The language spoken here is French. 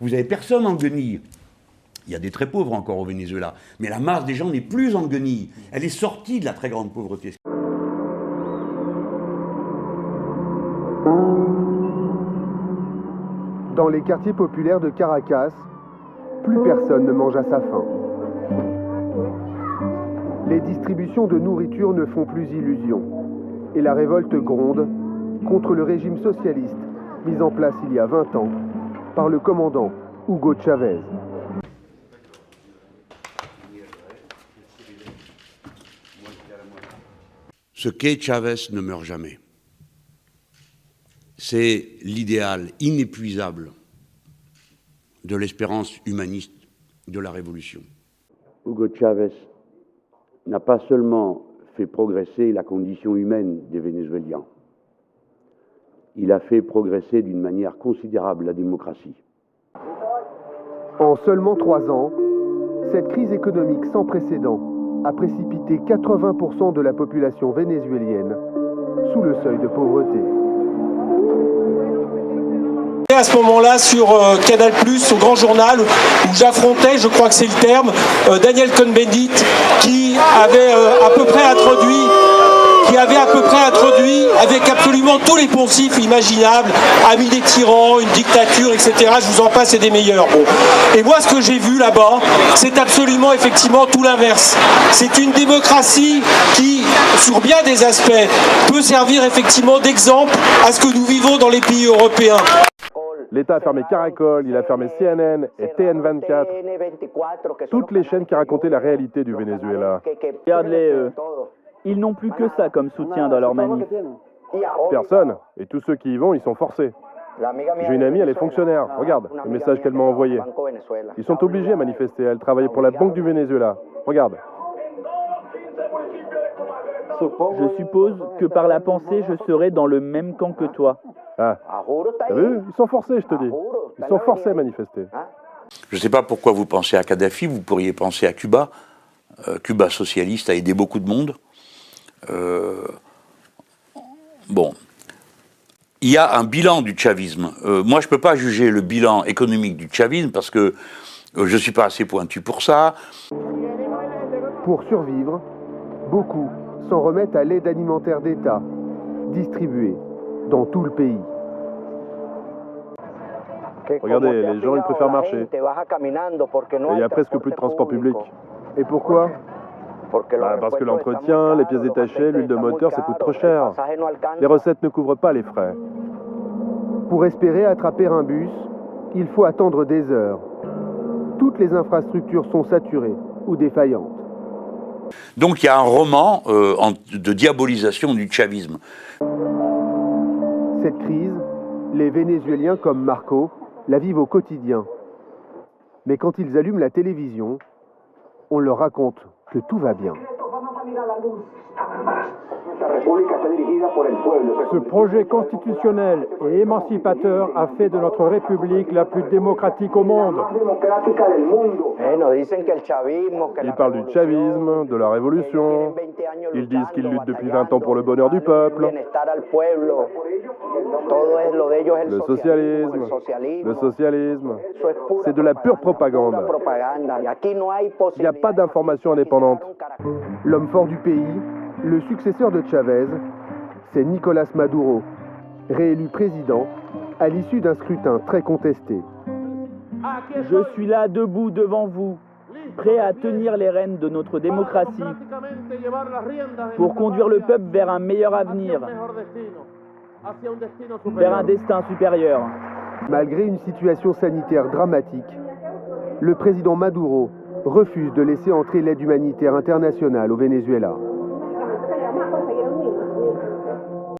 Vous n'avez personne en guenilles. Il y a des très pauvres encore au Venezuela, mais la masse des gens n'est plus en guenilles. Elle est sortie de la très grande pauvreté. Dans les quartiers populaires de Caracas, plus personne ne mange à sa faim. Les distributions de nourriture ne font plus illusion. Et la révolte gronde contre le régime socialiste mis en place il y a 20 ans par le commandant Hugo Chávez. Ce qu'est Chávez ne meurt jamais. C'est l'idéal inépuisable de l'espérance humaniste de la révolution. Hugo Chávez n'a pas seulement fait progresser la condition humaine des Vénézuéliens, il a fait progresser d'une manière considérable la démocratie. En seulement 3 ans, cette crise économique sans précédent a précipité 80% de la population vénézuélienne sous le seuil de pauvreté. À ce moment-là, sur Canal+, au Grand Journal, où j'affrontais, je crois que c'est le terme, Daniel Cohn-Bendit, qui avait à peu près introduit avec absolument tous les poncifs imaginables, amis des tyrans, une dictature, etc. Je vous en passe et des meilleurs. Bon. Et moi, ce que j'ai vu là-bas, c'est absolument, effectivement, tout l'inverse. C'est une démocratie qui, sur bien des aspects, peut servir effectivement d'exemple à ce que nous vivons dans les pays européens. L'État a fermé Caracol, il a fermé CNN et TN24, toutes les chaînes qui racontaient la réalité du Venezuela. Regarde-les, ils n'ont plus que ça comme soutien dans leur manif. Personne, et tous ceux qui y vont, ils sont forcés. J'ai une amie, elle est fonctionnaire, regarde le message qu'elle m'a envoyé. Ils sont obligés à manifester, elle travaille pour la Banque du Venezuela. Regarde. Je suppose que par la pensée, je serai dans le même camp que toi. Ah, t'as vu? Ils sont forcés, je te dis. Ils sont forcés à manifester. Je ne sais pas pourquoi vous pensez à Kadhafi, vous pourriez penser à Cuba. Cuba socialiste a aidé beaucoup de monde. Bon. Il y a un bilan du chavisme. Moi, je ne peux pas juger le bilan économique du chavisme parce que je ne suis pas assez pointu pour ça. Pour survivre, beaucoup s'en remettent à l'aide alimentaire d'État, distribuée dans tout le pays. Regardez, les gens, ils préfèrent marcher. Et il y a presque plus de transport public. Et pourquoi? Parce que l'entretien, les pièces détachées, l'huile de moteur, ça coûte trop cher. Les recettes ne couvrent pas les frais. Pour espérer attraper un bus, il faut attendre des heures. Toutes les infrastructures sont saturées ou défaillantes. Donc il y a un roman de diabolisation du chavisme. Cette crise, les Vénézuéliens comme Marco la vivent au quotidien. Mais quand ils allument la télévision, on leur raconte que tout va bien. Ce projet constitutionnel et émancipateur a fait de notre République la plus démocratique au monde. Ils parlent du chavisme, de la révolution. Ils disent qu'ils luttent depuis 20 ans pour le bonheur du peuple. Le socialisme, c'est de la pure propagande. Il n'y a pas d'information indépendante. L'homme fort du pays, le successeur de Chavez, c'est Nicolás Maduro, réélu président à l'issue d'un scrutin très contesté. Je suis là debout devant vous, prêt à tenir les rênes de notre démocratie pour conduire le peuple vers un meilleur avenir, vers un destin supérieur. Malgré une situation sanitaire dramatique, le président Maduro refuse de laisser entrer l'aide humanitaire internationale au Venezuela.